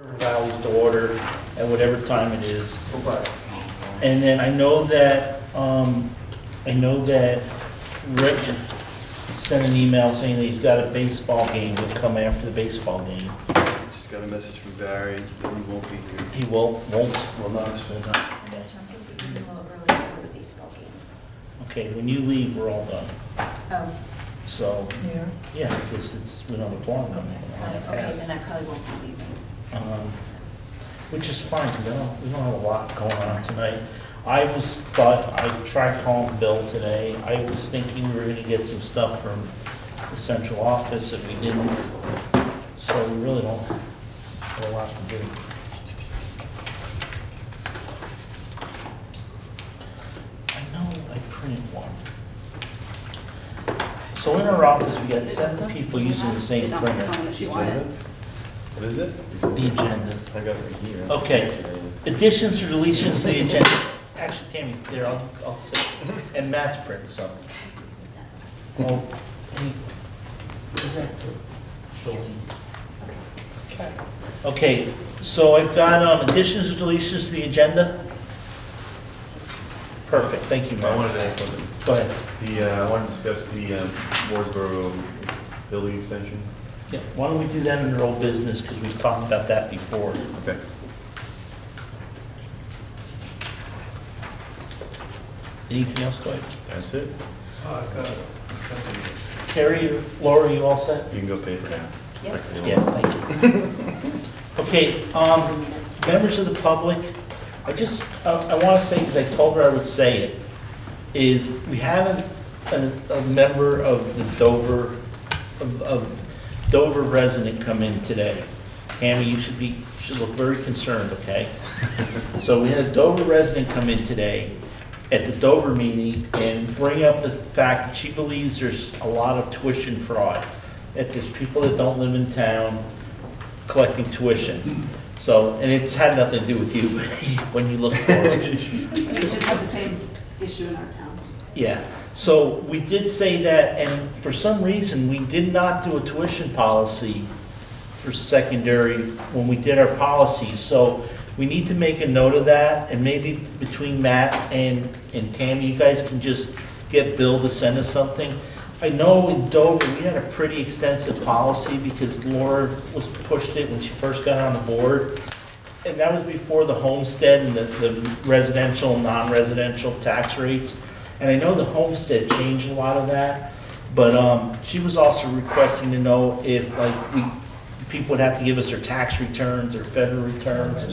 Valleys to order at whatever time it is. And then I know that Rick sent an email saying that he's got a baseball game. He'll come after the baseball game. Just got a message from Barry that he won't be here. He won't? Will not. I'm gonna jump in a little early for the baseball game. Okay, when you leave, we're all done. Oh, So, yeah. yeah, because we don't have a quorum coming in. Okay, then I probably won't be leaving. Which is fine, because we don't have a lot going on tonight. I tried calling Bill today. I was thinking we were gonna get some stuff from the central office if we didn't. So we really don't have a lot to do. I know I printed one. So in our office, we got 7 people using the same printer. What is it? The agenda. I got it right here. Okay. Additions or deletions to the agenda. Actually, Tammy, there, I'll sit. And Matt's printing something. Oh, who's that to? Okay, so I've got additions or deletions to the agenda. Perfect, thank you, I Matt. wanted to ask something. Go ahead. I want to discuss the Wardsboro building extension. Yeah, why don't we do that under old business, because we've talked about that before. Okay. Anything else, Dwight? That's it. I've got it. Carrie or Laura, you all set? You can go pay for that. Yep. Yes, thank you. Okay, members of the public, I want to say, because I told her I would say it, is we have a member of the Dover resident come in today. Tammy, you should look very concerned, okay? So we had a Dover resident come in today at the Dover meeting and bring up the fact that she believes there's a lot of tuition fraud, that there's people that don't live in town collecting tuition. So, and it's had nothing to do with you when you look for it. We just have the same issue in our town. Yeah, so we did say that, and for some reason, we did not do a tuition policy for secondary when we did our policies. So we need to make a note of that, and maybe between Matt and Tammy, you guys can just get Bill to send us something. I know in Dover, we had a pretty extensive policy because Laura pushed it when she first got on the board. And that was before the homestead and the residential and non-residential tax rates. And I know the homestead changed a lot of that, but she was also requesting to know if people would have to give us their tax returns or federal returns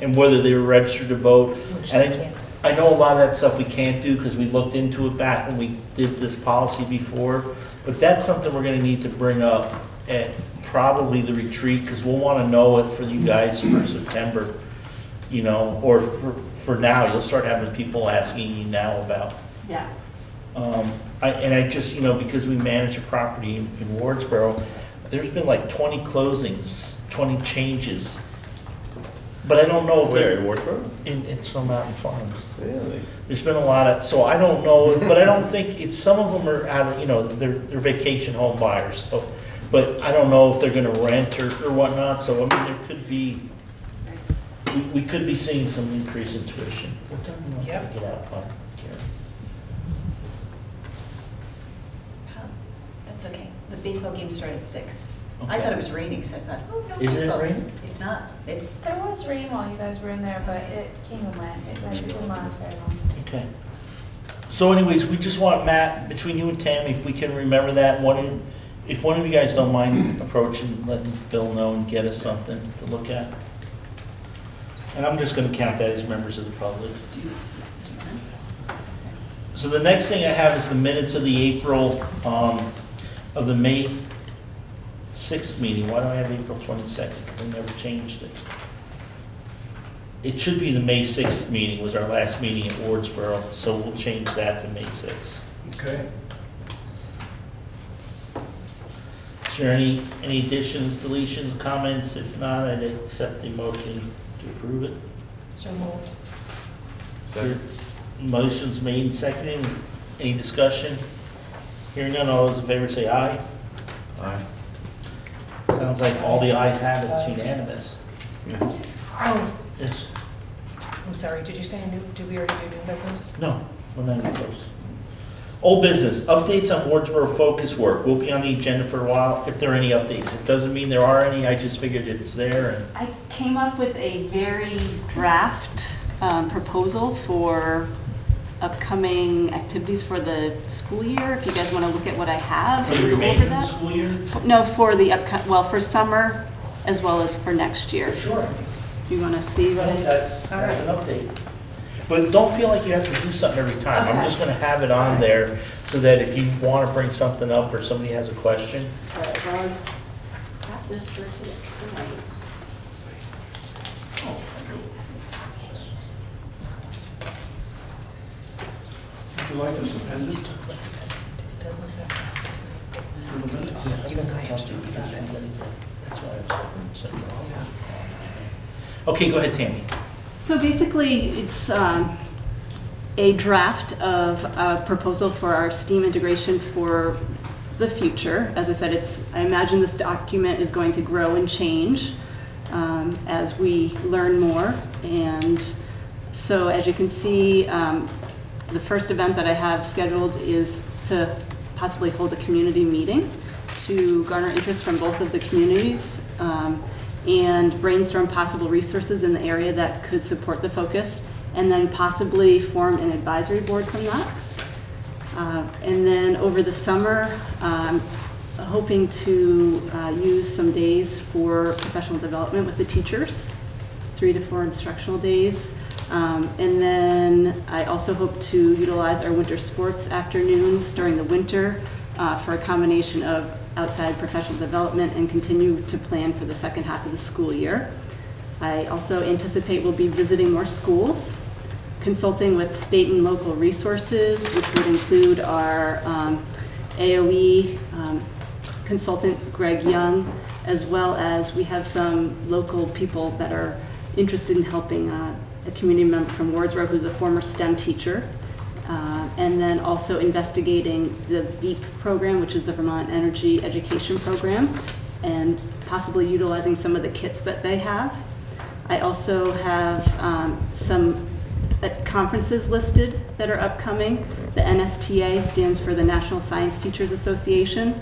and whether they were registered to vote. And I know a lot of that stuff we can't do because we looked into it back when we did this policy before, but that's something we're gonna need to bring up at probably the retreat, because we'll want to know it for you guys for September, you know, or for now. You'll start having people asking you now about. Yeah. I just, you know, because we manage a property in Wardsboro, there's been like 20 closings, 20 changes. But I don't know if Where, in Wardsboro? in Stone Mountain Farms. Really? There's been a lot of, so I don't know, but I don't think some of them are out of, you know, they're vacation home buyers. So, but I don't know if they're gonna rent or whatnot, so I mean, there could be, we could be seeing some increase in tuition. What time do you want to get out by, Karen? That's okay. The baseball game started at 6. I Okay. thought it was raining, so I thought, oh, no, Isn't it baseball. raining? It's not. It's, There was rain while you guys were in there, but it came and went. It didn't last very long. Okay. So anyways, we just want Matt, between you and Tammy, if we can remember that, if one of you guys don't mind approaching, letting Bill know and get us something to look at. And I'm just gonna count that as members of the public. So the next thing I have is the minutes of the April, of the May 6th meeting. Why do I have April 22nd? Because I never changed it. It should be the May 6th meeting was our last meeting at Wardsboro, so we'll change that to May 6th. Okay. Is there any additions, deletions, comments? If not, I'd accept the motion to approve it. so moved. Second. Motion's made and seconded. Any discussion? Hearing none, all those in favor say aye. Aye. Sounds like all the ayes have it, it's unanimous. Oh, Yes. I'm sorry, did you say, did we already do new business? No, we're not even close. Old business, updates on Wardsboro focus work. We'll be on the agenda for a while if there are any updates. It doesn't mean there are any, I just figured it's there and. I came up with a very draft proposal for upcoming activities for the school year. If you guys want to look at what I have. For the and go remainder over of the that. school year? No, for the well, for summer as well as for next year. Sure. Do you want to see what That's All an right. update. But don't feel like you have to do something every time. I'm Okay. just gonna have it on there so that if you wanna bring something up or somebody has a question. All right, well, I've got this for tonight. Would you like this appended? You and I have to do that. That's why I was hoping to send it off. Okay, go ahead, Tammy. So basically, it's a draft of a proposal for our STEAM integration for the future. As I said, I imagine this document is going to grow and change as we learn more. And so as you can see, the first event that I have scheduled is to possibly hold a community meeting to garner interest from both of the communities and brainstorm possible resources in the area that could support the focus, and then possibly form an advisory board from that. And then over the summer, I'm hoping to use some days for professional development with the teachers, 3 to 4 instructional days. And then I also hope to utilize our winter sports afternoons during the winter for a combination of outside professional development and continue to plan for the second half of the school year. I also anticipate we'll be visiting more schools, consulting with state and local resources, which would include our AOE consultant, Greg Young, as well as we have some local people that are interested in helping a community member from Wardsboro who's a former STEM teacher. And then also investigating the VEEP program, which is the Vermont Energy Education Program, and possibly utilizing some of the kits that they have. I also have some conferences listed that are upcoming. The NSTA stands for the National Science Teachers Association,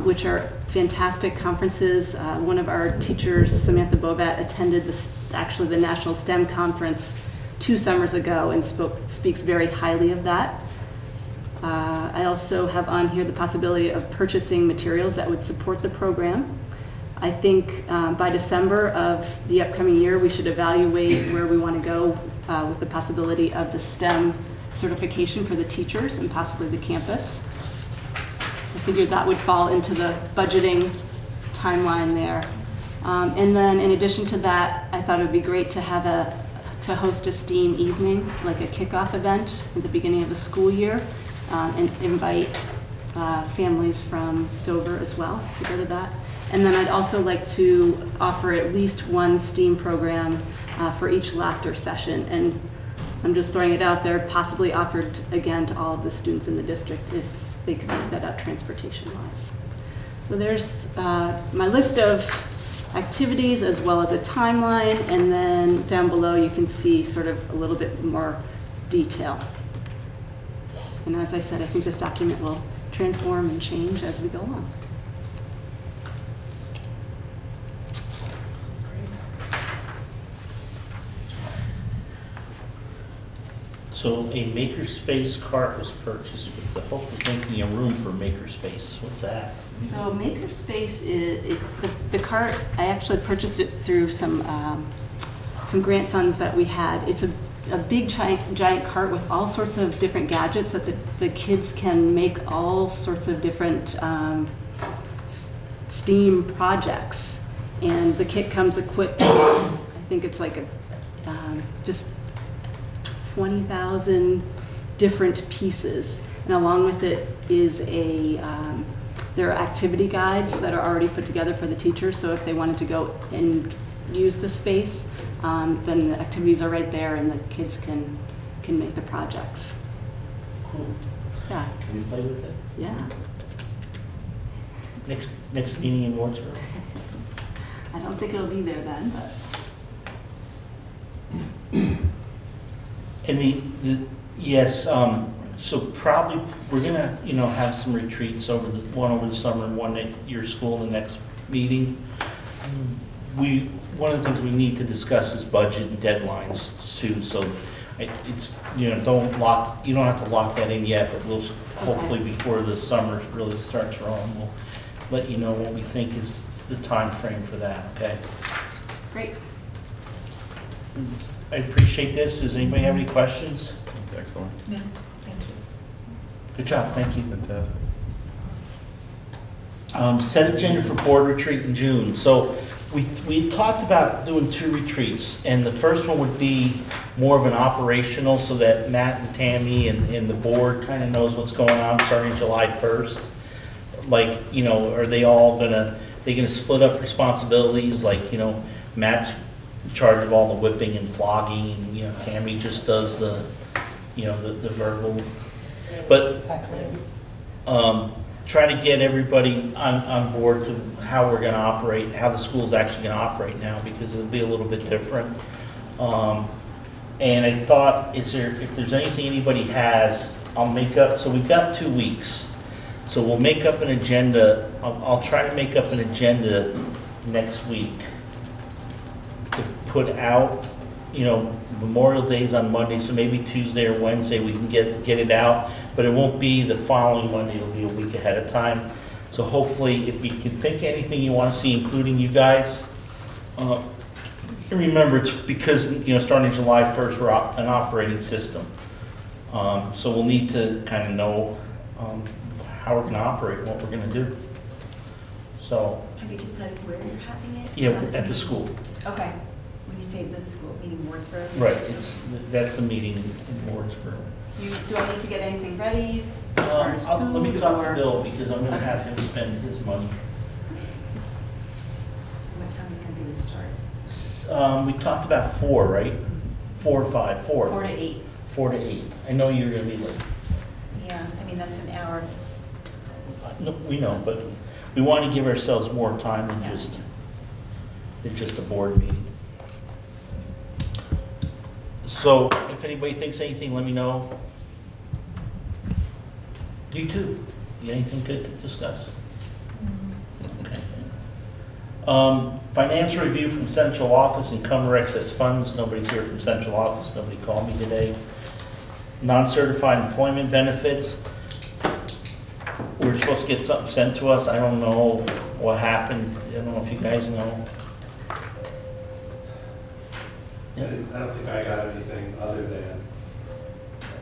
which are fantastic conferences. One of our teachers, Samantha Bovat, attended actually the National STEM Conference 2 summers ago and speaks very highly of that. I also have on here the possibility of purchasing materials that would support the program. I think by December of the upcoming year, we should evaluate where we want to go with the possibility of the STEM certification for the teachers and possibly the campus. I figured that would fall into the budgeting timeline there. And then in addition to that, I thought it would be great to have to host a STEAM evening, like a kickoff event at the beginning of the school year, and invite families from Dover as well to go to that. And then I'd also like to offer at least one STEAM program for each laughter session. And I'm just throwing it out there, possibly offered again to all of the students in the district if they could make that up transportation-wise. So there's my list of activities as well as a timeline, and then down below you can see sort of a little bit more detail. And as I said, I think this document will transform and change as we go along. This is great. So a makerspace cart was purchased with the hope of making a room for makerspace. What's that? So Makerspace is the cart. I actually purchased it through some grant funds that we had. It's a big giant cart with all sorts of different gadgets that the kids can make all sorts of different STEAM projects. And the kit comes equipped. I think it's like just 20,000 different pieces, and along with it is there are activity guides that are already put together for the teachers, so if they wanted to go and use the space, then the activities are right there and the kids can make the projects. Cool. Yeah, Can we play with it? yeah. Next meeting in Wardsboro. I don't think it'll be there then, but. And yes, so probably, we're gonna, have some retreats one over the summer and one at your school, the next meeting. One of the things we need to discuss is budget and deadlines too, so it's, you don't have to lock that in yet, but we'll hopefully before the summer really starts rolling, we'll let you know what we think is the time frame for that, okay? Great. I appreciate this. Does anybody have any questions? Excellent. No, thank you. Good job, thank you. Fantastic. Set agenda for board retreat in June. So we talked about doing 2 retreats, and the first one would be more of an operational so that Matt and Tammy and the board kind of knows what's going on starting July 1st. Like, are they all gonna split up responsibilities? Like, Matt's in charge of all the whipping and flogging, and, Tammy just does the verbal. But try to get everybody on board to how we're going to operate, how the school's actually going to operate now, because it'll be a little bit different. And I thought, if there's anything anybody has, I'll make up. So we've got 2 weeks. So we'll make up an agenda. I'll try to make up an agenda next week to put out, Memorial Day's on Monday, so maybe Tuesday or Wednesday we can get it out, but it won't be the following Monday, it'll be a week ahead of time. So hopefully, if you can think of anything you want to see, including you guys, remember it's because, starting July 1st, we're an operating system. So we'll need to kind of know how we're going to operate, what we're going to do. So. Have you decided where you're having it? Yeah, That's at the school. Okay. When you say the school, meaning Wardsboro? Right, that's the meeting in Wardsboro. Do I need to get anything ready as far as food? Let me talk to or- Bill, because I'm gonna have him spend his money. What time is going to be the start? We talked about 4, right? 4 or 5, 4. 4 to 8. 4 to 8. I know you're gonna be late. Yeah, I mean, that's an hour. No, we know, but we want to give ourselves more time than just a board meeting. So if anybody thinks anything, let me know. You too. You got anything good to discuss? Okay. Financial review from central office, encumber excess funds. Nobody's here from central office. Nobody called me today. Non-certified employment benefits. We're supposed to get something sent to us. I don't know what happened. I don't know if you guys know. I don't think I got anything other than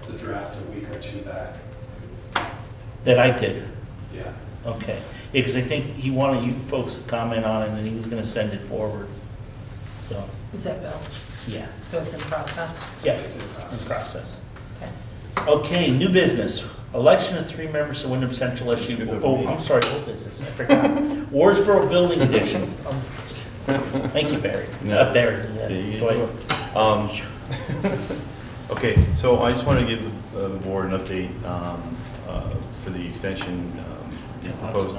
the draft a week or 2 back. That I did. Yeah. Okay. Yeah, because I think he wanted you folks to comment on it, and then he was going to send it forward. So, Is that Bill? yeah. So it's in process? Yeah, It's in it's process. Okay. Okay, new business. Election of 3 members to Wyndham Central SU. Oh, I'm sorry, old business. I forgot. Wardsboro Building Edition. Thank you, Barry. Barry. Yeah. Go ahead. Okay, so I just want to give the board an update for the extension proposed.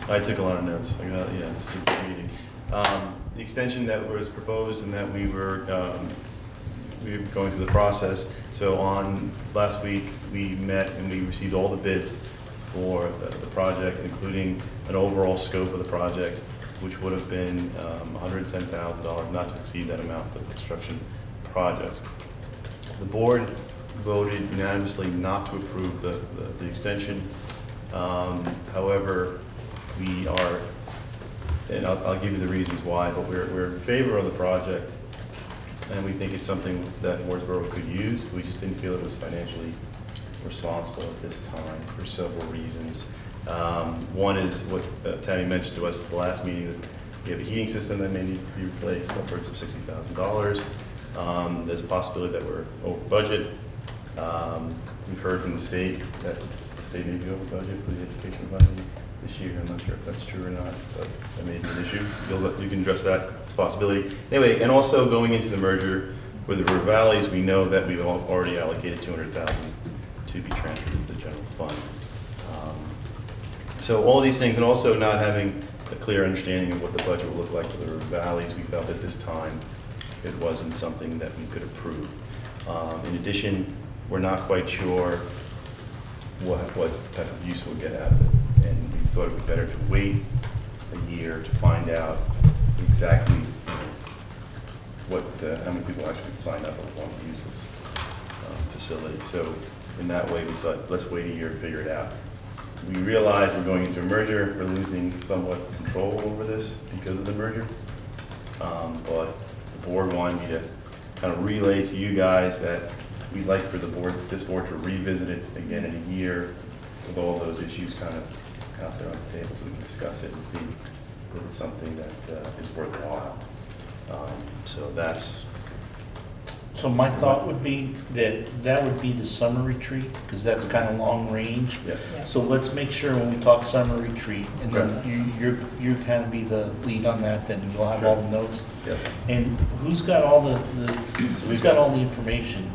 I took a lot of notes. I got, yeah, it's a good meeting. The extension that was proposed and that we were going through the process. So on last week, we met and we received all the bids for the project, including an overall scope of the project, which would have been $110,000, not to exceed that amount for the construction project. The board voted unanimously not to approve the extension. However, we are, and I'll give you the reasons why, but we're in favor of the project, and we think it's something that Wardsboro could use. We just didn't feel it was financially responsible at this time for several reasons. One is what Tammy mentioned to us at the last meeting, that we have a heating system that may need to be replaced, upwards of $60,000. There's a possibility that we're over budget. We've heard from the state that the state may be over budget for the education funding this year. I'm not sure if that's true or not, but that may be an issue. You can address that. It's a possibility. Anyway, and also going into the merger with the River Valleys, we know that we've already allocated $200,000 to be transferred to the general fund. So all these things, and also not having a clear understanding of what the budget would look like for the river valleys. We felt at this time it wasn't something that we could approve. In addition, we're not quite sure what type of use we'll get out of it. And we thought it would be better to wait a year to find out exactly how many people actually sign up and want to use this facility. So in that way, we thought, let's wait a year to figure it out. We realize we're going into a merger. We're losing somewhat control over this because of the merger. But the board wanted me to kind of relay to you guys that we'd like for this board to revisit it again in a year with all those issues kind of out there on the table so we can discuss it and see if it's something that is worthwhile. So that's. So my thought would be that would be the summer retreat, because that's kind of long range. Yeah. So let's make sure when we talk summer retreat, and then you kind of be the lead on that, then you'll have all the notes. Yep. And who's got all who's got all the information?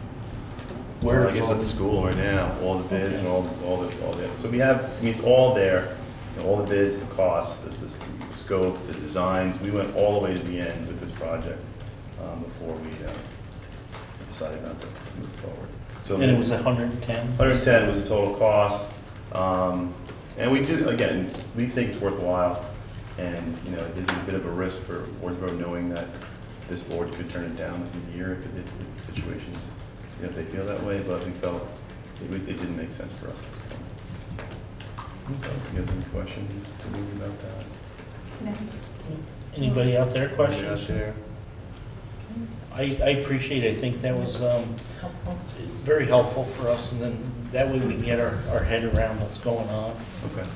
Where I guess at the school right now, all the bids and all the. So we have, I mean, it's all there, you know, all the bids, the costs, the scope, the designs. We went all the way to the end with this project before we decided not to move forward. So And it was 110? 110 was the total cost. And we do, again, we think it's worthwhile. And, you know, it is a bit of a risk for Wardsboro knowing that this board could turn it down in a year if the situations, you know, if they feel that way, but we felt it didn't make sense for us. Okay. You guys have any questions about that? Anybody out there, questions? Anybody out there? I appreciate it. I think that was Helpful. very helpful for us, and then that way we can get our head around what's going on. Okay.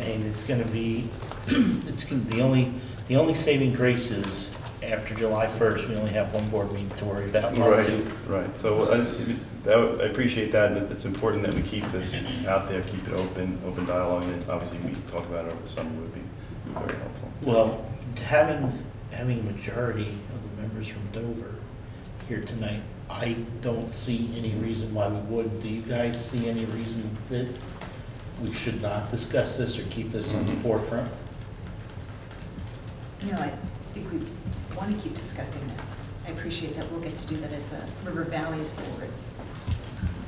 And it's going to be, the only saving grace is after July 1st, we only have one board meeting to worry about. Right. So I appreciate that, and it's important that we keep this out there, keep it open dialogue, and obviously we talk about it over the summer would be very helpful. Well, having a majority of the members from Dover here tonight, I don't see any reason why we would. Do you guys see any reason that we should not discuss this or keep this in the forefront? No, I think we want to keep discussing this. I appreciate that we'll get to do that as a River Valleys board.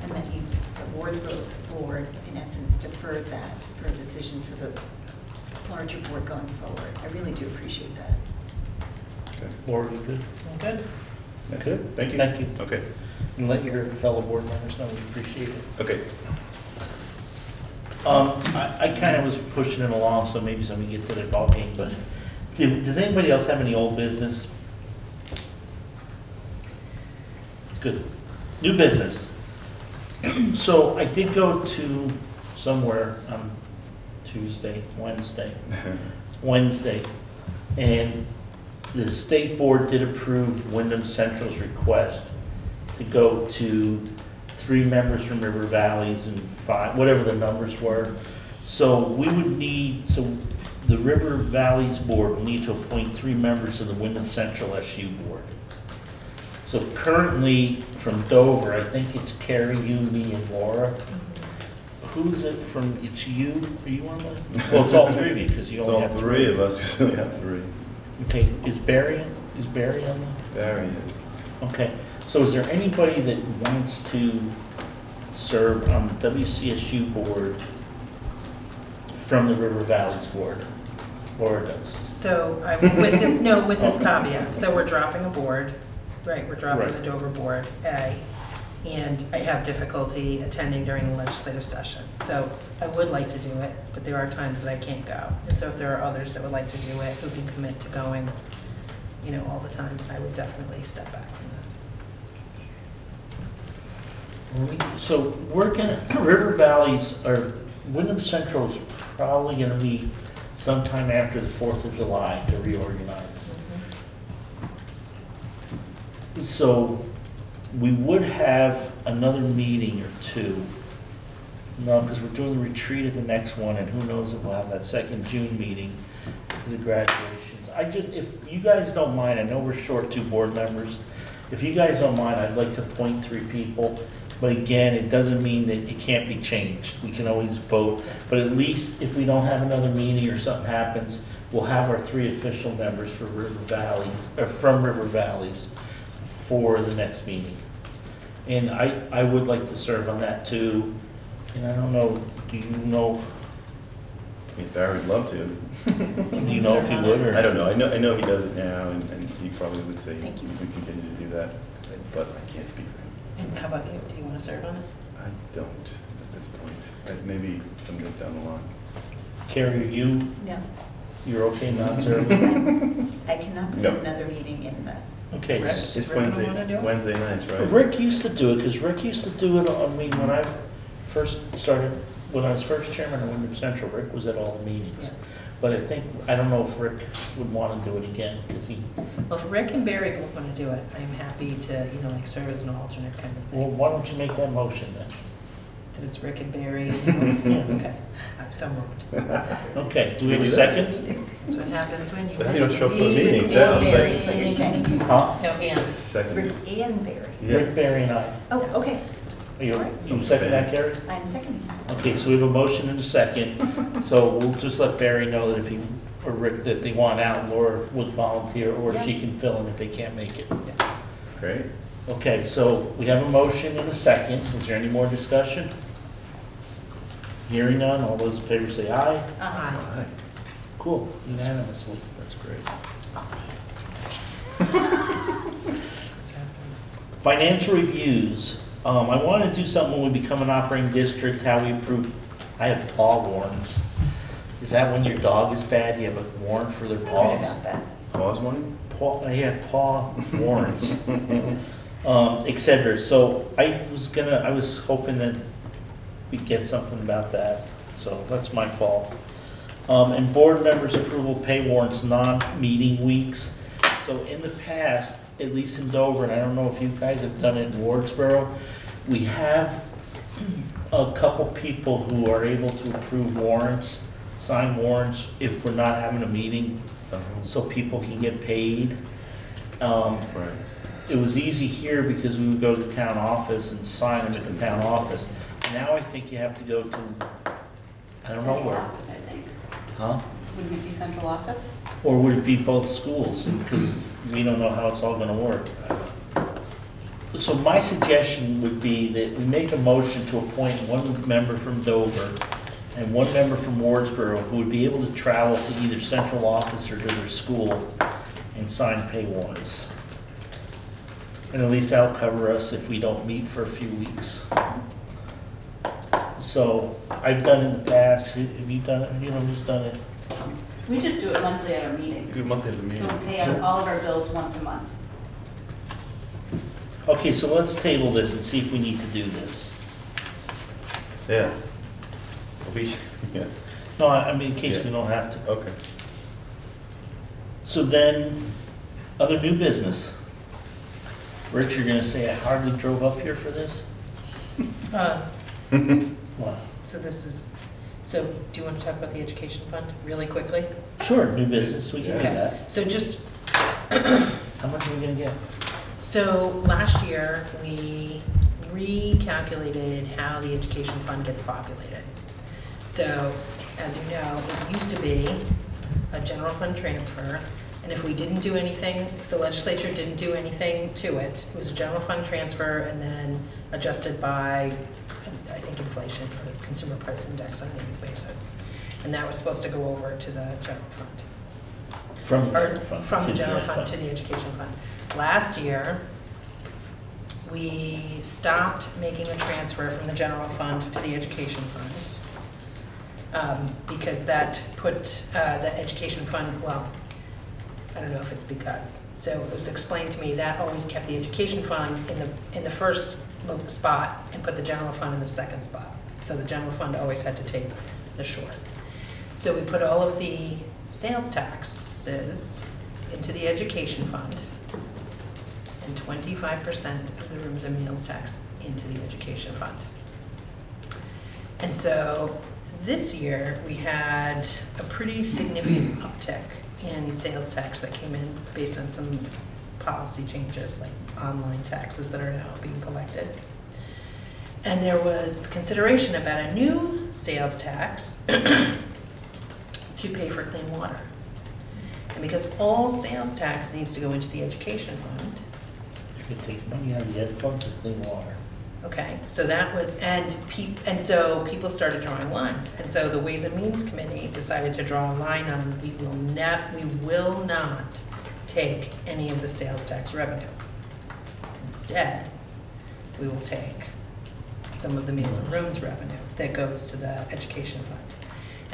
And that the Wardsboro board, in essence, deferred that for a decision for the larger board going forward. I really do appreciate that. Okay. Laura, you good? Good. That's it? Thank you. Thank you. Okay. And let your fellow board members know we appreciate it. Okay. I kind of was pushing it along, so maybe somebody get to the ball game, but does anybody else have any old business? Good. New business. So I did go to somewhere on Wednesday, and the state board did approve Wyndham Central's request to go to 3 members from River Valleys and 5, whatever the numbers were. So we would need, so the River Valleys board will need to appoint 3 members to the Wyndham Central SU board. So currently from Dover, I think it's Carrie, you, me, and Laura. Who's it from? It's you? Are you on the? Well, it's all 3 of you because you It's only all have 3 of us, because we have 3. Okay, is Barry on the? Barry is. Okay, so is there anybody that wants to serve on the WCSU board from the River Valleys board? Laura does. So with this caveat, so we're dropping a board, right, we're dropping the Dover board, and I have difficulty attending during the legislative session. So I would like to do it, but there are times that I can't go. And so if there are others that would like to do it, who can commit to going, you know, all the time, I would definitely step back from that. So we're gonna, River Valleys, or Wyndham Central is probably gonna meet sometime after the 4th of July to reorganize. So we would have another meeting or 2. No, because we're doing the retreat at the next one, and who knows if we'll have that second June meeting because of graduations. If you guys don't mind, I know we're short 2 board members. If you guys don't mind, I'd like to appoint 3 people. But again, it doesn't mean that it can't be changed. We can always vote. But at least if we don't have another meeting or something happens, we'll have our 3 official members for River Valleys, or from River Valleys for the next meeting. And I would like to serve on that too. And I don't know, do you know, I mean, Barry would love to. do you know if he would or? I don't know. I know he does it now, and he probably would say we Thank you. continue to do that, but I can't speak for him. And how about you? Do you want to serve on it? I don't at this point. Maybe someday down the line. Carrie, you, No, you're okay not serving? I cannot put No. another meeting in that. Okay. Rick? s- Does Rick wanna do it? Wednesday nights, right? Rick used to do it, because Rick used to do it, I mean, when I first started, when I was first chairman of Wyndham Central, Rick was at all the meetings. But I don't know if Rick would want to do it again, because he, Well, if Rick and Barry both want to do it, I'm happy to, like serve as an alternate kind of well, thing. why don't you make that motion then? And it's Rick and Barry. Okay, I'm so moved. Okay, do we have a We do that? second? That's what happens when you. So how do you don't show up to the miss meeting? Rick Sounds and like- Barry. Is what you're saying. Huh? No, and. Second. Rick and Barry. Yeah. Rick, Barry, and I. Oh, Yes. okay, Are you second that, Carrie? I'm seconding. Okay, so we have a motion and a second, so we'll just let Barry know that if he, or Rick, that they want out, Laura would volunteer, or she can fill in if they can't make it. Great. Okay, so we have a motion and a second, is there any more discussion? Hearing none, all those in favor say aye. Aye. Hi. Cool, unanimously. That's great. Financial reviews, I want to do something when we become an operating district, how we approve, I have paw warrants. Is that when your dog is bad, you have a warrant for their Sorry paws? about that. Pause morning? Paw, I have paw warrants, et cetera. So I was hoping that we'd get something about that, so that's my fault. And board members' approval pay warrants, non-meeting weeks. So in the past, at least in Dover, and I don't know if you guys have done it in Wardsboro, we have a couple people who are able to approve warrants, sign warrants if we're not having a meeting, so people can get paid. Right. It was easy here because we would go to the town office and sign them at the town office. Now I think you have to go to, I don't know Central where, office, I think. huh? Wouldn't it be central office? Or would it be both schools? Because we don't know how it's all gonna work. So my suggestion would be that we make a motion to appoint one member from Dover and one member from Wardsboro who would be able to travel to either central office or to their school and sign pay warrants. And at least that'll cover us if we don't meet for a few weeks. So I've done it in the past. Have you done it? You know who's done it? We just do it monthly at our We meeting. do monthly at the So meeting. we pay out all of our bills once a month. Okay, so let's table this and see if we need to do this. Yeah. Yeah, No, I mean, in case we don't have to. okay. So then, other new business. Rich, you're gonna say I hardly drove up here for this? What? So so do you want to talk about the education fund really quickly? Sure, new business, we can do Okay. that. So just, How much are we gonna get? so last year, we recalculated how the education fund gets populated. So, as you know, it used to be a general fund transfer, and if we didn't do anything, if the legislature didn't do anything to it, it was a general fund transfer and then adjusted by, I think, inflation or consumer price index on an annual basis. And that was supposed to go over to the general fund. From the Or general fund? from the to general ed fund to the education fund. Last year, we stopped making a transfer from the general fund to the education fund. Because that put the education fund, well, I don't know if it's because. So it was explained to me that always kept the education fund in the first spot and put the general fund in the second spot. So the general fund always had to take the short. So we put all of the sales taxes into the education fund and 25% of the rooms and meals tax into the education fund. And so this year, we had a pretty significant uptick in sales tax that came in based on some policy changes, like online taxes that are now being collected. And there was consideration about a new sales tax to pay for clean water. And because all sales tax needs to go into the education fund, You could take money out of the ed fund to clean water. okay, so that was, and so people started drawing lines. And so the Ways and Means Committee decided to draw a line on, we will not take any of the sales tax revenue. Instead, we will take some of the meals and rooms revenue that goes to the education fund.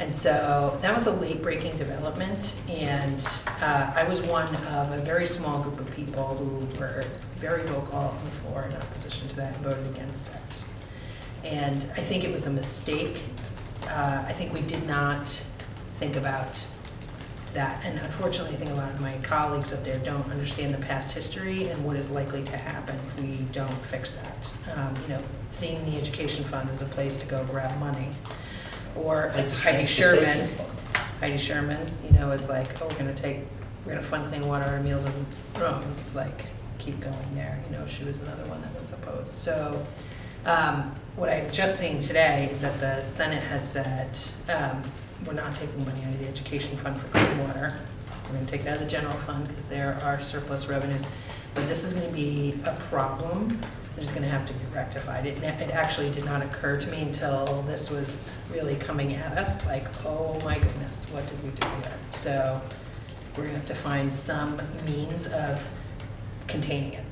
And so that was a late-breaking development, and I was one of a very small group of people who were very vocal on the floor in opposition to that and voted against it. And I think it was a mistake. I think we did not think about that. And unfortunately, I think a lot of my colleagues up there don't understand the past history and what is likely to happen if we don't fix that. You know, seeing the education fund as a place to go grab money, or as Heidi Sherman, you know, is like, oh, we're gonna fund clean water and meals and rooms, like, keep going there. You know, she was another one that was opposed. So what I've just seen today is that the Senate has said, we're not taking money out of the education fund for clean water. We're gonna take it out of the general fund because there are surplus revenues. But this is gonna be a problem that is gonna have to be rectified. It actually did not occur to me until this was really coming at us, like, oh my goodness, what did we do here? So we're gonna have to find some means of containing it.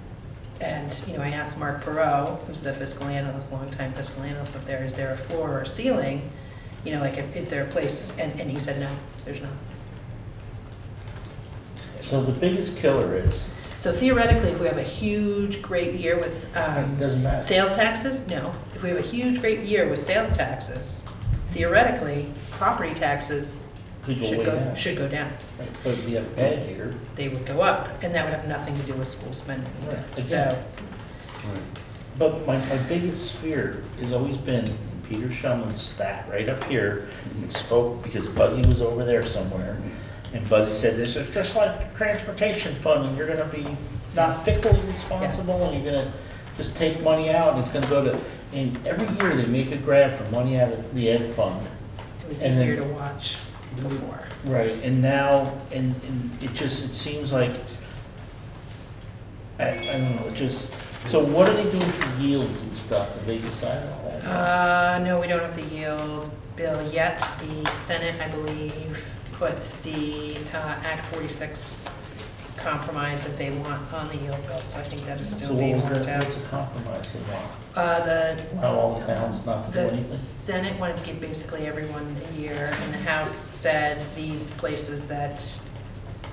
And, you know, I asked Mark Perot, who's the fiscal analyst, longtime fiscal analyst up there, is there a floor or ceiling? You know, like, is there a place? And he said, no, there's not. So the biggest killer is, So theoretically, if we have a huge, great year with it doesn't matter. sales taxes, no. If we have a huge, great year with sales taxes, theoretically, property taxes Could go way down. should go down. Right, but if you have a bad year, They would go up, and that would have nothing to do with school spending either. Right. So, but my biggest fear has always been Peter Shumlin's stat right up here. It spoke because Buzzy was over there somewhere. And Buzzy said, this is just like the transportation fund, and you're gonna be not fiscally responsible, Yes. and you're gonna just take money out, and it's gonna go to, and every year they make a grab for money out of the ed fund. it was And then- easier to watch before. Right, and now, and it seems like, I don't know, it just, so what are they doing for yields and stuff? Have they decided all that? No, we don't have the yield bill yet. The Senate, I believe, put the Act 46 compromise that they want on the yield bill, so I think that is So still what being was worked the, out. what's the compromise they want? The Allow all the towns not to do The anything? Senate wanted to give basically everyone a year, and the House said these places that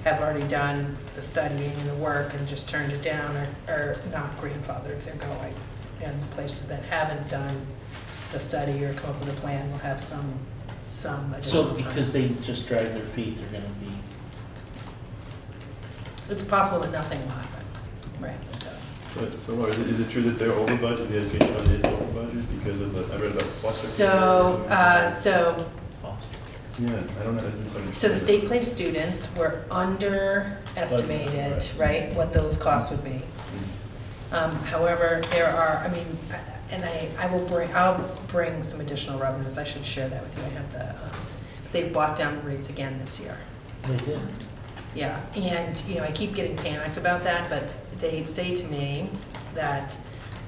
have already done the studying and the work and just turned it down are not grandfathered, they're going. And the places that haven't done the study or come up with a plan will have some additional So time. because they just drag their feet, they're gonna be, It's possible that nothing will happen, right, so. So Laura, is it true that they're over budget, the education fund is over budget because of the, I read about foster care? So Yeah, I don't know. I didn't understand. So the state place students were underestimated, Right. right, what those costs would be. However, there are, I mean, and I'll bring some additional revenues, I should share that with you, I have the, they've brought down the rates again this year. they did. Yeah, and, you know, I keep getting panicked about that, but they say to me that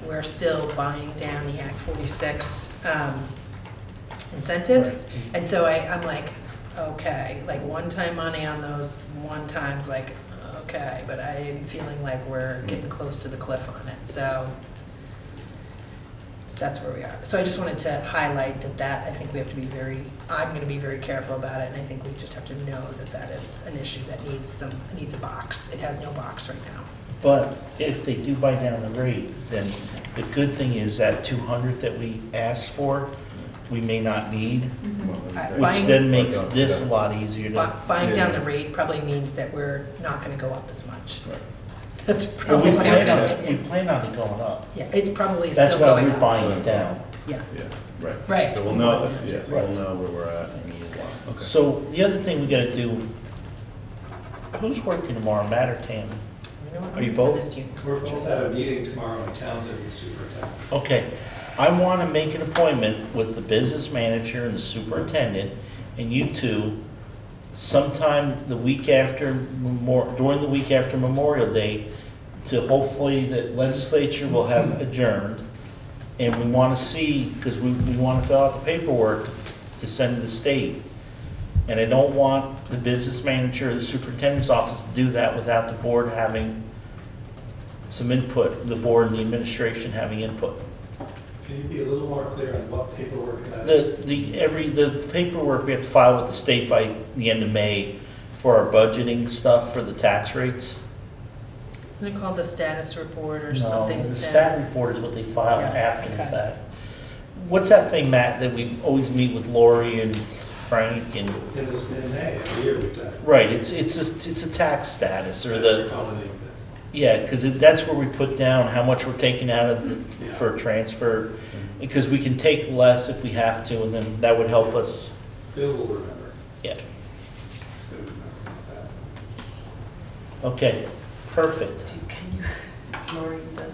we're still buying down the Act 46 incentives. Right. And so I'm like, okay, like one-time money on those one times, like, okay, but I'm feeling like we're getting close to the cliff on it, so that's where we are. So I just wanted to highlight that I think we have to be I'm gonna be very careful about it, and I think we just have to know that is an issue that needs a box. It has no box right now. But if they do buy down the rate, then the good thing is that 200 that we asked for, we may not need, which Buying- then makes this a lot easier to. Buying down Yeah. the rate probably means that we're not gonna go up as much. Right. That's But probably we what plan on it it, we is. plan on it going up. Yeah, it's probably That's still why going we're up. buying it down. Yeah, Yeah, right. Right. So we'll know, Right. yeah, so we'll know where we're at. Okay. So the other thing we gotta do, who's working tomorrow, Matt or Tammy? You know what? Are you I'm gonna both? send this to you. We're both at a meeting tomorrow in Townsend with the superintendent. Okay, I want to make an appointment with the business manager and the superintendent, and you two sometime the week after, during the week after Memorial Day, to hopefully the legislature will have adjourned. And we want to see, because we want to fill out the paperwork to send to the state. And I don't want the business manager or the superintendent's office to do that without the board having some input, the board and the administration having input. Can you be a little more clear on what paperwork that is? The paperwork we have to file with the state by the end of May for our budgeting stuff for the tax rates. Isn't it called the status report or No, something? the stat report is what they file Yeah, after the okay. fact. What's that thing, Matt, that we always meet with Lori and Frank and, In this May, every year we've done it. right, it's a tax status or the, Calling it yeah, because that's where we put down how much we're taking out of for transfer. Because we can take less if we have to, and then that would help us, Bill will remember. yeah. It's gonna remember that. Okay, perfect. Can you, Lori, the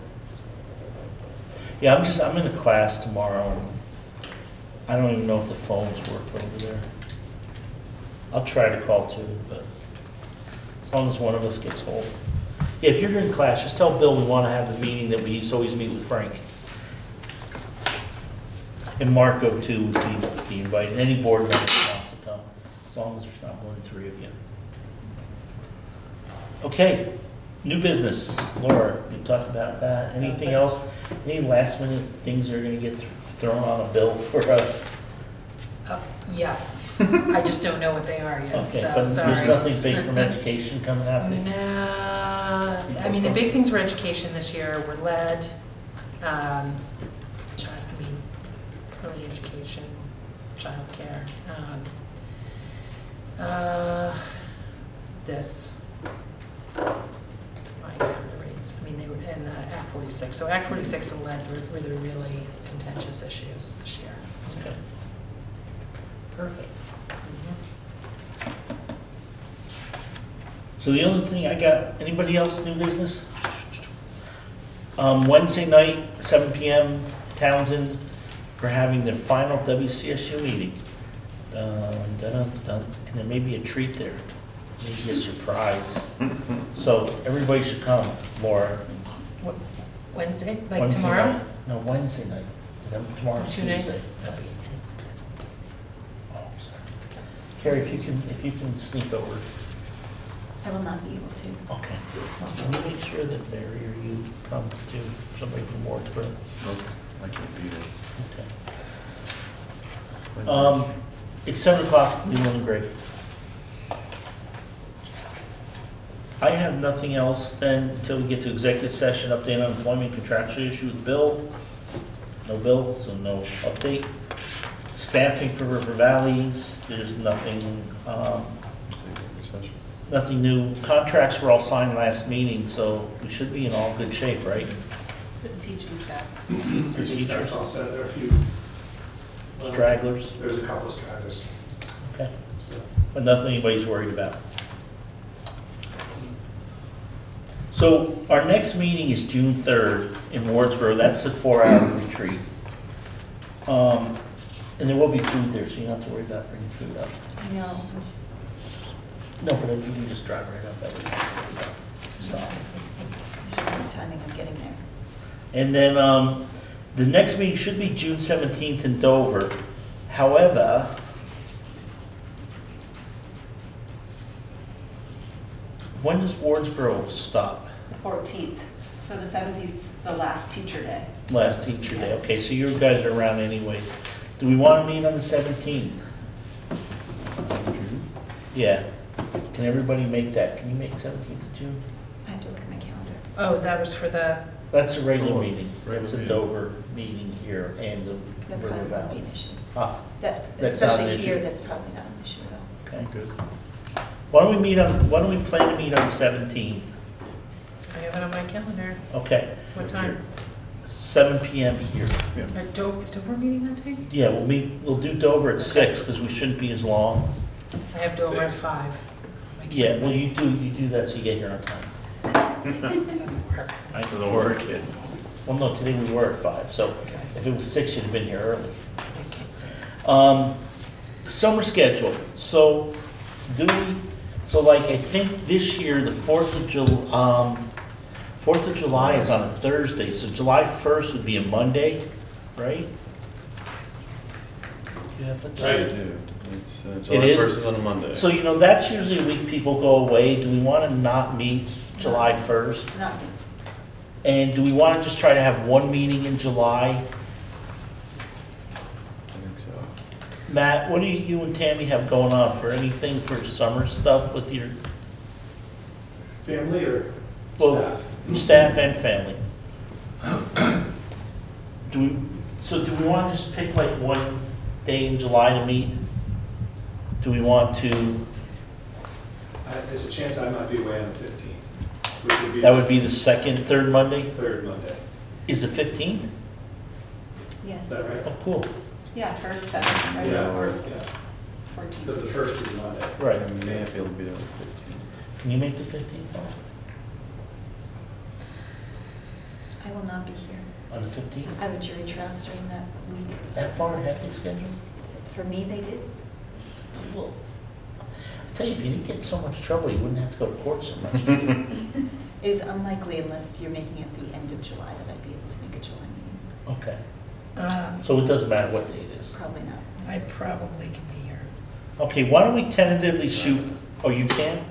Yeah, I'm in a class tomorrow, and I don't even know if the phones work over there. I'll try to call too, but as long as one of us gets hold. Yeah, if you're in class, just tell Bill we want to have the meeting that we used to always meet with Frank. And Marco too would be invited, any board member that wants to come, as long as there's not more than 3 of you. Okay, new business, Laura, you talked about that, anything else? Any last minute things that are gonna get thrown on a bill for us? Yes, I just don't know what they are yet, Okay, so but sorry. there's nothing big from education coming out? No, I mean, the big things for education this year were lead, early education, childcare, this, my calendar rates, I mean, they were in Act 46. So Act 46 and leads were the really contentious issues this year, so. Okay. Perfect. So the only thing I got, anybody else new business? Wednesday night, 7 PM, Townsend, we're having their final WCSU meeting. Dun, dun, dun. And there may be a treat there, maybe a surprise. So everybody should come, Laura. What, Wednesday, like Wednesday tomorrow? night. No, Wednesday night. Tomorrow's 2 nights? Tuesday. Oh, sorry. Carrie, if you can sneak over. I will not be able to. Okay. Can you make sure that Barry or you come too, somebody from Wardsboro? Nope, I can't be there. It's 7 o'clock, Leland and Gray. I have nothing else then until we get to executive session, update on employment contractual issue with Bill. No bill, so no update. Staffing for River Valleys, there's nothing, nothing new. Contracts were all signed last meeting, so we should be in all good shape, right? The teaching staff. For Teaching staff's teachers, all set, there are a few. stragglers, There's a couple of stragglers. okay, So, but nothing anybody's worried about. So our next meeting is June 3rd in Wardsboro. That's a 4-hour retreat. And there will be food there, so you don't have to worry about bringing food up. I know, I'm just, No, but you can just drive right up that way. So. it's just the timing of getting there. And then the next meeting should be June 17th in Dover. However, when does Wardsboro stop? The 14th, so the 17th is the last teacher day. Last teacher day. Okay, so you guys are around anyways. Do we want to meet on the 17th? Yeah. Can everybody make that? Can you make 17th of June? I have to look at my calendar. Oh, that was for the, That's a regular meeting. Regular It's a meeting. Dover meeting here and the That River probably won't be Valley. an issue. Ah, That, That's not an especially here, issue. that's probably not an issue at all. okay. Good. Why don't we plan to meet on the 17th? I have it on my calendar. Okay, What time? 7 PM here. At Dover, is Dover meeting that day? Yeah, we'll do Dover at 6 because we shouldn't be as long. I have Dover at 6. 5. My Yeah, well, you do that so you get here on time. calendar doesn't work. I Doesn't work, yeah. Well, no, today we were at 5, so Okay. if it was 6, you'd have been here early. Summer schedule. So Do we? So like, I think this year, the 4th of July is on a Thursday, so July 1st would be a Monday, right? You have a- I do. It's, July is? 1st is on a Monday. So, you know, that's usually a week people go away. Do we want to not meet July 1st? Not, And do we want to just try to have one meeting in July? I think so. Matt, what do you and Tammy have going on for anything for summer stuff with your Family or Well, staff? staff and family? So do we want to just pick like one day in July to meet? Do we want to, There's a chance I might be away on the 15th, which would be. that would be the second, third Monday? Third Monday. Is the 15th? yes. Is that right? Oh, cool. Yeah, first, second, right? Yeah, Or yeah, because the 14th. first is a Monday. Right. I may not be able to be there on the 15th. Can you make the 15th? I will not be here. On the 15th? I have a jury trials during that week. That far ahead they scheduled? For me, they did. Well, I tell you, if you didn't get in so much trouble, you wouldn't have to go to court so much. It is unlikely, unless you're making it the end of July, that I'd be able to make a July meeting. Okay. So it doesn't matter what day it is. Probably not. I probably can be here. Okay, why don't we tentatively shoot, oh, you can?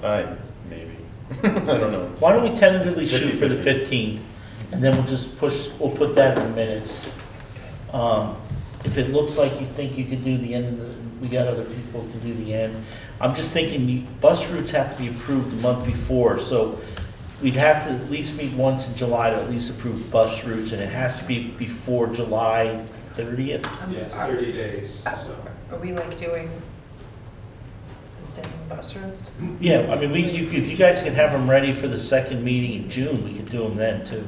Maybe. I don't know. Why don't we tentatively shoot for the 50-50. 15th, and then we'll just we'll put that in the minutes. If it looks like you think you could do the end of the, we got other people who can do the end. I'm just thinking, bus routes have to be approved a month before, so we'd have to at least meet once in July to at least approve bus routes, and it has to be before July 30th. Yeah, it's 30 days, so. Are we like doing the same bus routes? Yeah, I mean, if you guys could have them ready for the second meeting in June, we could do them then too.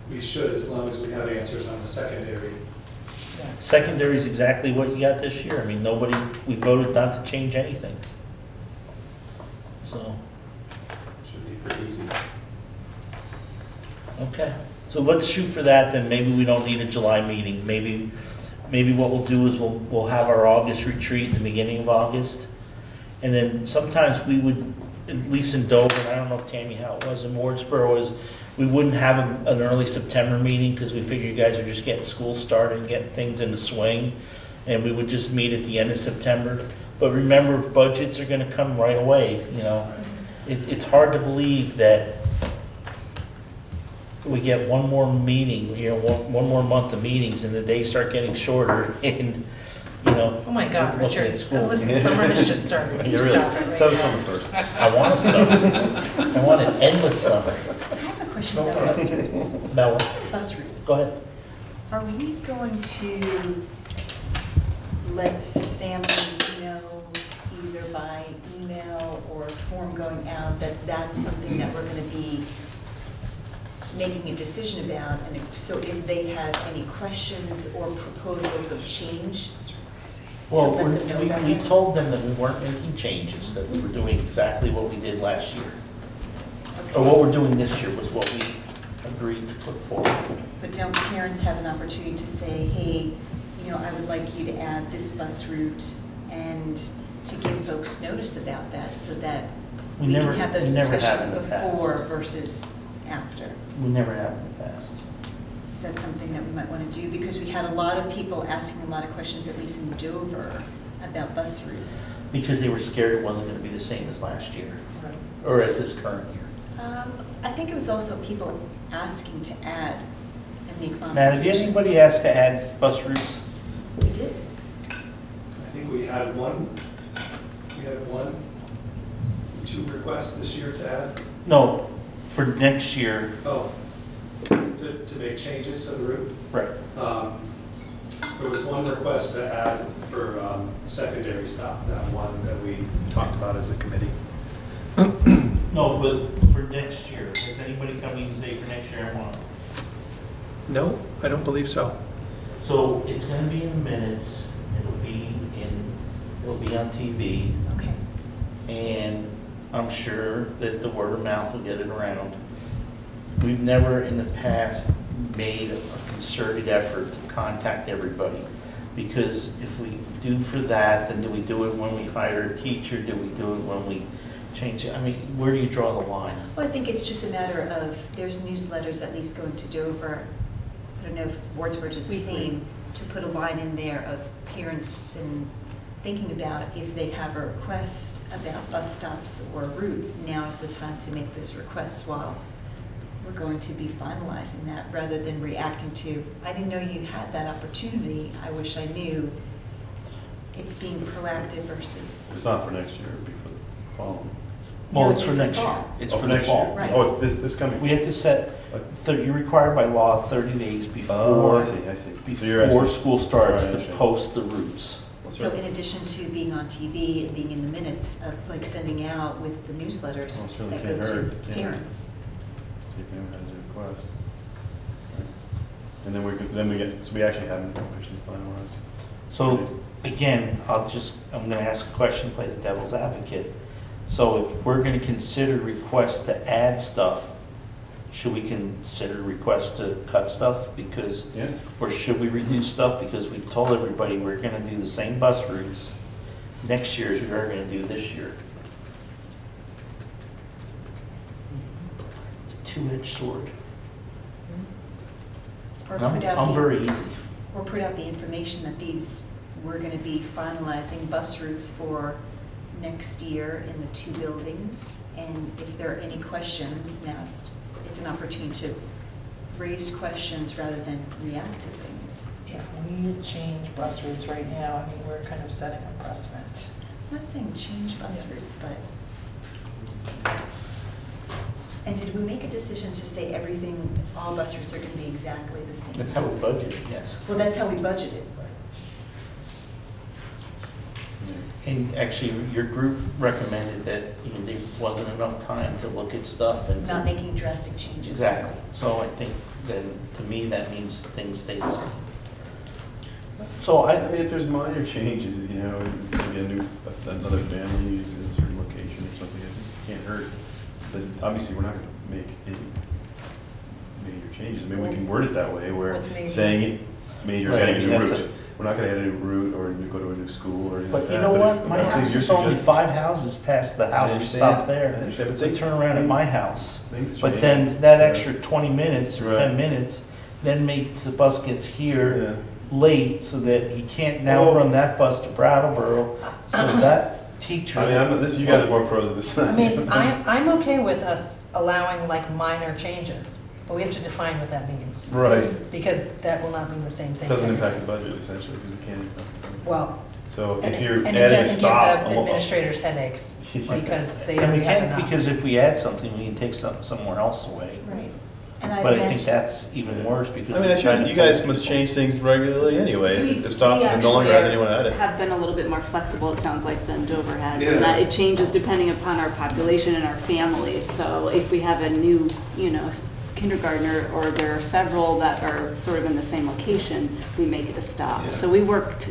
We should, as long as we have answers on the secondary. Secondary is exactly what you got this year. I mean, we voted not to change anything. So, Should be pretty easy. okay. So let's shoot for that, then maybe we don't need a July meeting. Maybe what we'll do is we'll have our August retreat in the beginning of August. And then sometimes we would, at least in Dover, and I don't know, Tammy, how it was in Wardsboro, is we wouldn't have an early September meeting because we figure you guys are just getting school started and getting things in the swing. And we would just meet at the end of September. But remember, budgets are gonna come right away, you know. It's hard to believe that we get one more meeting, you know, one more month of meetings and the days start getting shorter and, you know. Oh my God, we're looking Richard, at school. listen, summer has just started. You You're stop really, it right tell now. us something first. I want a summer. I want an endless summer. I have a question about bus routes. About what? Bus routes. Go ahead. Are we going to let families know either by email or form going out that that's something that we're going to be making a decision about? And so if they have any questions or proposals of change, Well, to let them know about we it? told them that we weren't making changes, that we were doing exactly what we did last year. Or what we're doing this year was what we agreed to put forward. But don't parents have an opportunity to say, hey, you know, I would like you to add this bus route, and to give folks notice about that so that We we never- can have those we never have discussions in the past. before versus after? We never have in the past. Is that something that we might want to do? Because we had a lot of people asking a lot of questions, at least in Dover, about bus routes. Because they were scared it wasn't gonna be the same as last year, or as this current year. I think it was also people asking to add and make modifications. Matt, have you anybody asked to add bus routes? We did. I think we had two requests this year to add. No, for next year. Oh, to make changes to the route. Right. There was one request to add for secondary stop, that one that we talked about as a committee. No, but for next year, has anybody come in and say for next year I want? No, I don't believe so. So it's gonna be in the minutes, it'll be on TV, Okay. and I'm sure that the word of mouth will get it around. We've never in the past made a concerted effort to contact everybody. Because if we do for that, then do we do it when we hire a teacher? Do we do it when we change it? I mean, where do you draw the line? Well, I think it's just a matter of, there's newsletters at least going to Dover. I don't know if Wardsboro is the same, to put a line in there of parents and thinking about if they have a request about bus stops or routes, now is the time to make those requests while we're going to be finalizing that, rather than reacting to, I didn't know you had that opportunity, I wish I knew. It's being proactive versus. It's not for next year, it'd be for the following. Well, No, it's for next year. fall. It's Oh, for the next fall. year. Right. Oh, this coming. We have to set, you're required by law 30 days Oh, before, I see. So you're before actually- school starts Right, I to understand. post the routes. So in addition to being on TV and being in the minutes of like sending out with the Well, it newsletters certainly that go can't to hurt, can't hurt. parents. See if anyone has a request. Right. And then we get, so we actually haven't officially finalized. So again, I'm gonna ask a question, play the devil's advocate. So if we're gonna consider requests to add stuff, should we consider requests to cut stuff? Because, Yeah. or should we reduce stuff because we told everybody we're gonna do the same bus routes next year as we are gonna do this year? It's a two-edged sword. Or put out I'm the, very easy. or put out the information that we're gonna be finalizing bus routes for next year in the 2 buildings. And if there are any questions, now it's an opportunity to raise questions rather than react to things. If we change bus routes right now, I mean, we're kind of setting a precedent. I'm not saying change bus Yeah. routes, but. And did we make a decision to say everything, all bus routes are gonna be exactly the same? That's how we budget, yes. Well, that's how we budgeted. And actually, your group recommended that, there wasn't enough time to look at stuff and. Not making drastic changes. Exactly. So I think then, to me, that means things stay the same. So I mean, if there's minor changes, maybe another family is in a certain location or something, it can't hurt. But obviously, we're not gonna make any major changes. I mean, we can word it that way, where What's major? saying major is Right, adding a new that's route. We're not gonna add a new route or go to a new school or anything like But that. you know what? if- My I think house you're is only suggesting- 5 houses past the house. I You understand. stop there. I understand, but They things- turn around at my house. Things But change, then that so- extra 20 minutes or Right. 10 minutes then makes the bus gets here Yeah. late so that he can't now Well- run that bus to Brattleboro. So that teacher. I mean, you guys are more pros of this. I mean, I'm okay with us allowing like minor changes, but we have to define what that means. Right. Because that will not mean the same thing. to Doesn't impact the everybody. budget essentially, because we can't. Well, So and if you're it adding a doesn't give stop. the administrators headaches because they And we already have can, enough. because if we add something, we can take somewhere else away. Right. And But I think mentioned- that's even worse because. I mean, we're trying to you guys tell must people. change things regularly anyway. We- If stop we and no longer has actually anyone at it. have been a little bit more flexible, it sounds like, than Dover has. Yeah. And that it changes depending upon our population and our families. So if we have a new, kindergartner, or there are several that are sort of in the same location, we make it a stop. Yeah. So we worked,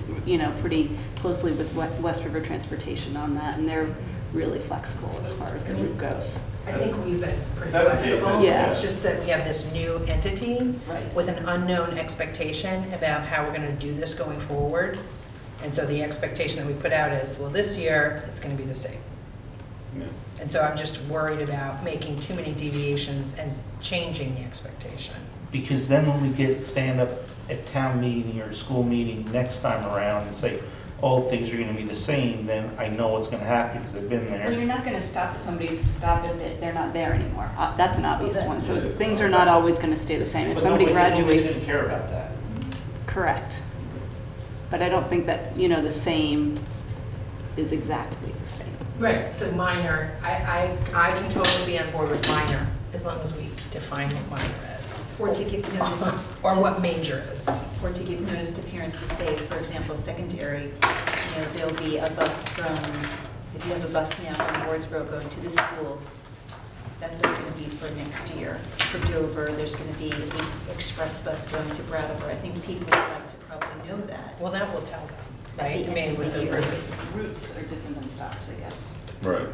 pretty closely with West River Transportation on that, and they're really flexible as far as the route goes. I think we've been pretty That's the case, flexible. yeah. It's just that we have this new entity Right. with an unknown expectation about how we're gonna do this going forward. And so the expectation that we put out is, well, this year, it's gonna be the same. Yeah. And so I'm just worried about making too many deviations and changing the expectation. Because then when we stand up at town meeting or school meeting next time around and say, oh, things are gonna be the same, then I know what's gonna happen because I've been Well, there. you're not going to stop at somebody's stop if they're not there anymore. That's an obvious Well, one. So that is things are not always going to stay the same. If somebody Nobody's graduates, gonna care about that. correct. But I don't think that, the same is exactly the same. Right, so minor, I can totally be on board with minor, as long as we define what minor is. Or to give notice. Or what major is. Or to give notice to parents to say, for example, secondary, there'll be a bus from, if you have a bus now from Wardsboro going to this school, that's what's going to be for next year. For Dover, there's going to be an express bus going to Brattleboro. I think people would like to probably know that. Well, that will tell them, At right? the I end mean, of with the the year. routes. Routes are different than stops, I guess. Right.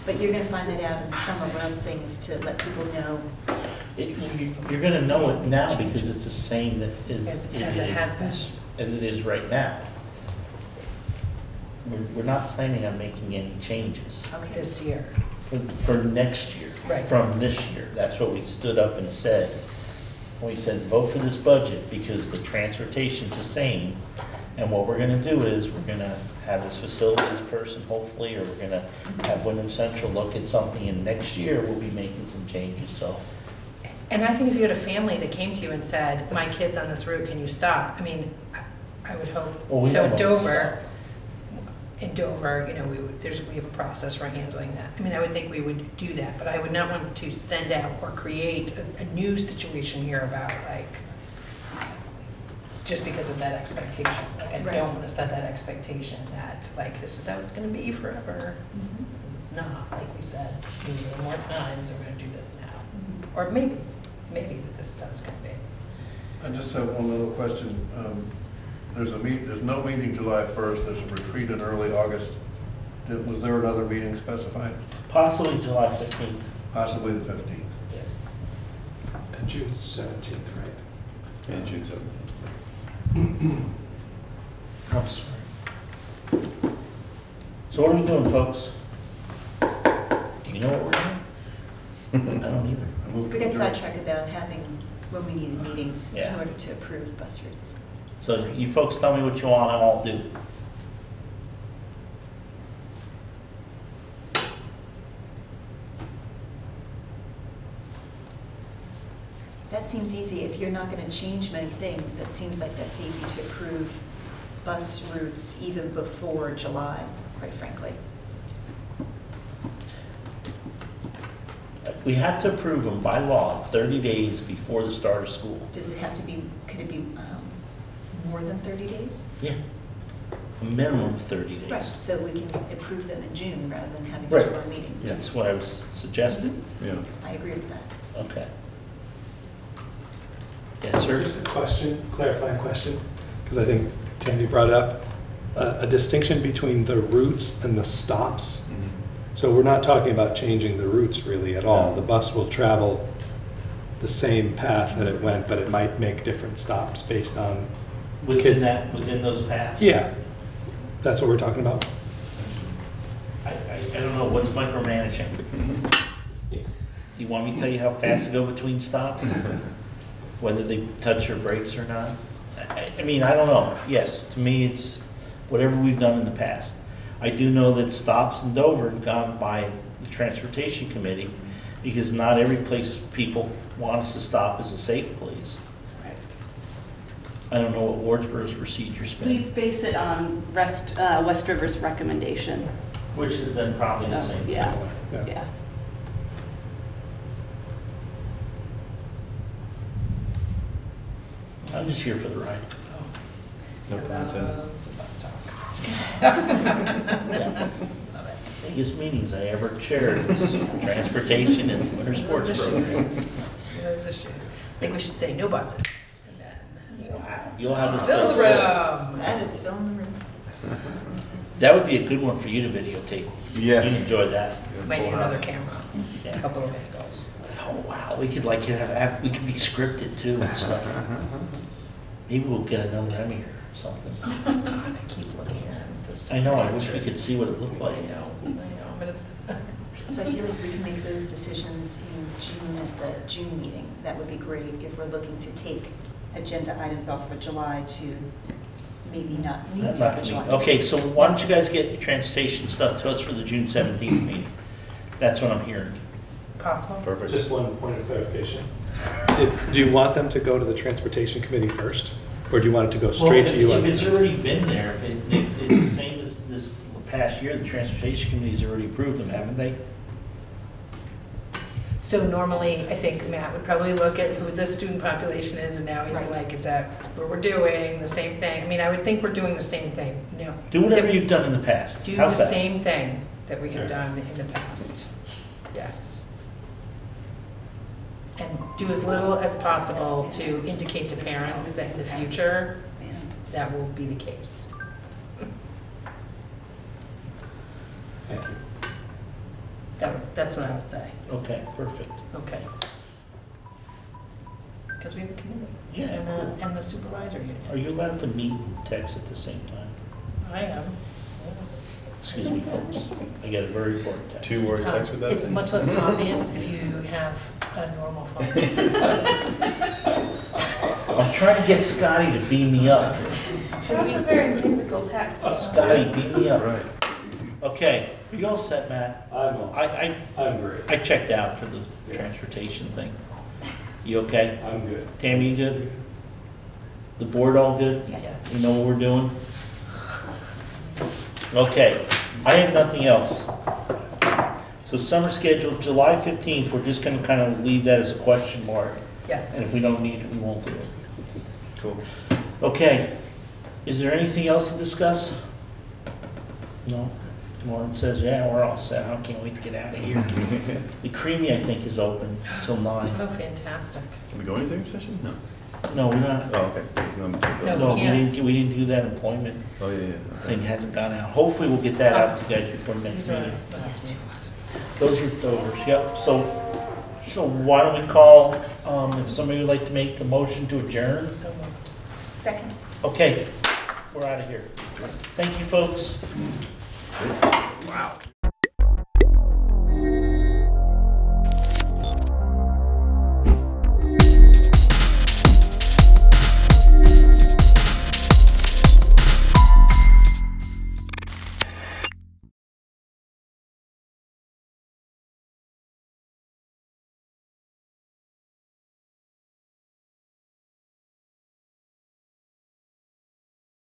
But you're going to find that out in the summer. What I'm saying is to let people know. You're gonna know it now because it's the same that is. As it has been. as it is right now. We're not planning on making any changes Okay. This year. for next year. Right. From this year. That's what we stood up and said. We said, vote for this budget because the transportation's the same. And what we're gonna do is, we're gonna have this facilities person hopefully, or we're gonna have Wyndham Central look at something, and next year we'll be making some changes, so. And I think if you had a family that came to you and said, my kid's on this route, can you stop? I mean, I would hope, Well, we so don't Dover, in Dover, you know, we have a process for handling that. I mean, I would think we would do that, but I would not want to send out or create a new situation here about like, just because of that expectation. Like, I Right. don't want to set that expectation that like, this is how it's gonna be forever. Mhm. Because it's not, like we said, we need a little more time, so we're gonna do this now. Mhm. Or maybe that this is how it's gonna be. I just have one little question. There's no meeting July 1st, there's a retreat in early August. Was there another meeting specified? Possibly July 15th. Possibly the 15th. Yes. And June 17th, right? And June 7th. I'm sorry. So what are we doing, folks? Do you know what we're doing? I don't either. I move We to got adjourn. sidetracked about having, when we needed meetings in Yeah. order to approve bus routes. So you folks tell me what you want, and I'll do. That seems easy. If you're not going to change many things, that seems like that's easy to approve bus routes even before July, quite frankly. We have to approve them by law 30 days before the start of school. Does it have to be, could it be more than 30 days? Yeah. A minimum of 30 days. Right, so we can approve them in June rather than having Right. to do our meeting. That's what I was suggesting. Yeah. I agree with that. Okay. Yes, sir? Just a question, clarifying question, because I think Tammy brought it up. A distinction between the routes and the stops. So we're not talking about changing the routes really at all. The bus will travel the same path that it went, but it might make different stops based on, Within those paths? yeah, that's what we're talking about. I don't know, what's micromanaging? Do you want me to tell you how fast to go between stops? Whether they touch your brakes or not? I mean, I don't know. Yes, to me, it's whatever we've done in the past. I do know that stops in Dover have gone by the Transportation Committee because not every place people want us to stop is a safe place. I don't know what Wardsboro's procedure's We been, base it on West River's recommendation. which is then probably the So, same. yeah. Yeah. Yeah. I'm just here for the ride. No pun intended. The bus talk. Yeah. Biggest meetings I ever chaired was transportation and winter sports Those program. issues. Those issues. I think we should say no buses. And then Wow, you'll have this fill place the full. room. That is filling the room. That would be a good one for you to videotape. Yeah. You'd enjoy that. Might need another camera, a Yeah. couple of angles. Oh, wow, we could like have, we could be scripted too and stuff. Maybe we'll get another Emmy or something. God, I keep looking at it. I'm so I sorry. know, I wish we could see what it looked like. I know, but it's. So ideally, if we can make those decisions in June at the June meeting, that would be great. If we're looking to take agenda items off for July to maybe not need Not to have a to July. me. Okay, so why don't you guys get your transportation stuff to us for the June 17th meeting? That's what I'm hearing. Possible? Perfect. Just one point of clarification. Do you want them to go to the Transportation Committee first? Or do you want it to go straight to you? Well, on if it's the- already been there, if it's the same as this past year, the Transportation Committee's already approved them, haven't they? So normally, I think Matt would probably look at who the student population is, and now he's Right. like, is that what we're doing, the same thing? I mean, I would think we're doing the same thing, no. Do whatever That- you've done in the past. Do the How's that? same thing that we have Okay. done in the past, yes. And do as little as possible to indicate to parents that in the future, Yeah. that will be the case. Thank you. That's what I would say, Okay, perfect. okay. because we have a committee. Yeah, And and the supervisory Are union. you allowed to meet and text at the same time? I am. Excuse me, folks. I get a very important text. 2 word text with that? It's thing? much less obvious if you have a normal phone. I'm trying to get Scotty to beam me up. That's a very musical text. Scotty, beam me That's up. right. Okay, are you all set, Matt? I'm all set. I'm great. I checked out for the transportation thing. You okay? I'm good. Tammy, you good? The board all good? Yes. You know what we're doing? Okay, I have nothing else. So summer schedule, July 15th, we're just gonna kind of leave that as a question mark. Yeah. And if we don't need it, we won't do it. Cool. Okay, is there anything else to discuss? No? Lauren says, yeah, we're all set, I can't wait to get out of here. The Creamy, I think, is open till 9. Oh, fantastic. Can we go into executive session? No. No, we're not. Oh, okay. No, No. No, we can't. didn't do that employment Oh, yeah, yeah. thing, hasn't gone out. Hopefully, we'll get that out to you guys before next These are meeting. last meetings. Those are Dovers, yep. So why don't we call, if somebody would like to make a motion to adjourn? So moved. Second. Okay, we're out of here. Thank you, folks. Wow.